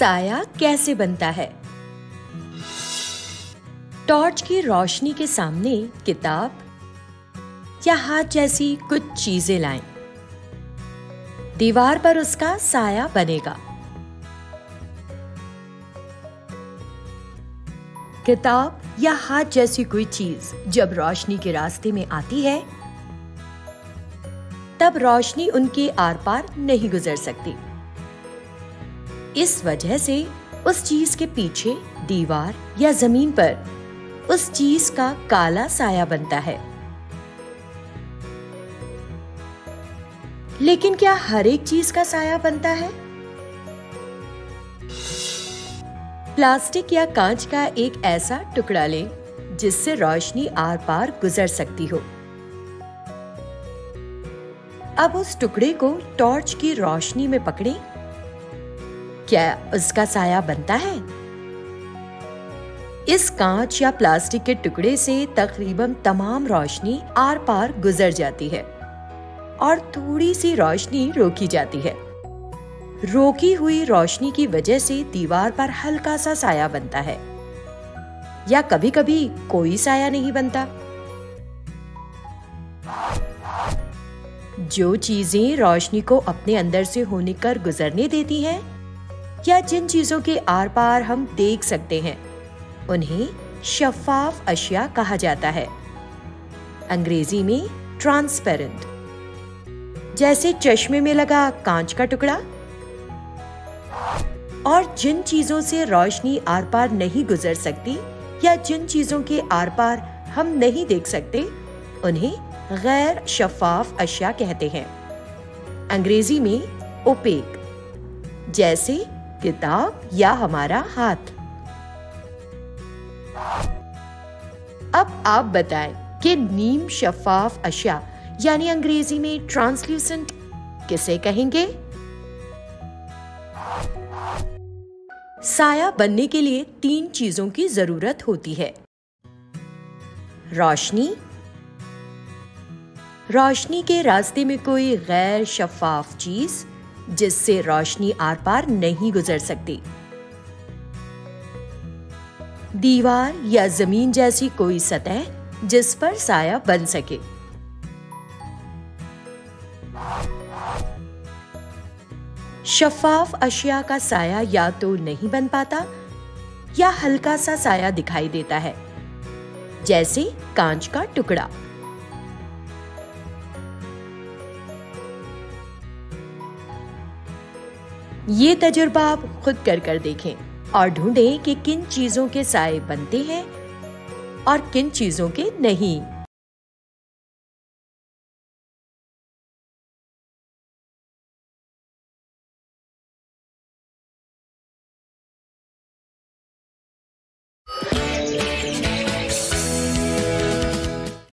साया कैसे बनता है? टॉर्च की रोशनी के सामने किताब या हाथ जैसी कुछ चीजें लाएं। दीवार पर उसका साया बनेगा। किताब या हाथ जैसी कोई चीज जब रोशनी के रास्ते में आती है, तब रोशनी उनके आर पार नहीं गुजर सकती। इस वजह से उस चीज के पीछे दीवार या जमीन पर उस चीज का काला साया बनता है। लेकिन क्या हर एक चीज का साया बनता है? प्लास्टिक या कांच का एक ऐसा टुकड़ा लें जिससे रोशनी आर पार गुजर सकती हो। अब उस टुकड़े को टॉर्च की रोशनी में पकड़ें। क्या उसका साया बनता है? इस कांच या प्लास्टिक के टुकड़े से तकरीबन तमाम रोशनी आर पार गुजर जाती है और थोड़ी सी रोशनी रोकी जाती है। रोकी हुई रोशनी की वजह से दीवार पर हल्का सा साया बनता है या कभी-कभी कोई साया नहीं बनता। जो चीजें रोशनी को अपने अंदर से होने कर गुजरने देती हैं या जिन चीजों के आर पार हम देख सकते हैं, उन्हें शफ़ाफ़ अशिया कहा जाता है, अंग्रेजी में ट्रांसपेरेंट। जैसे चश्मे में लगा कांच का टुकड़ा। और जिन चीजों से रोशनी आर पार नहीं गुजर सकती या जिन चीजों के आर पार हम नहीं देख सकते, उन्हें गैर शफ़ाफ़ अशिया कहते हैं, अंग्रेजी में ओपेक। जैसे किताब या हमारा हाथ। अब आप बताएं कि नीम शफ़ाफ़ अशिया यानी अंग्रेजी में ट्रांसल्यूसेंट किसे कहेंगे? साया बनने के लिए 3 चीजों की जरूरत होती है। रोशनी, रोशनी के रास्ते में कोई गैर शफ़ाफ़ चीज जिससे रोशनी आर पार नहीं गुजर सकती। दीवार या जमीन जैसी कोई सतह जिस पर साया बन सके। शफ़ाफ़ अशिया का साया या तो नहीं बन पाता या हल्का सा साया दिखाई देता है, जैसे कांच का टुकड़ा। ये तजुर्बा आप खुद कर देखें और ढूंढें कि किन चीजों के साए बनते हैं और किन चीजों के नहीं।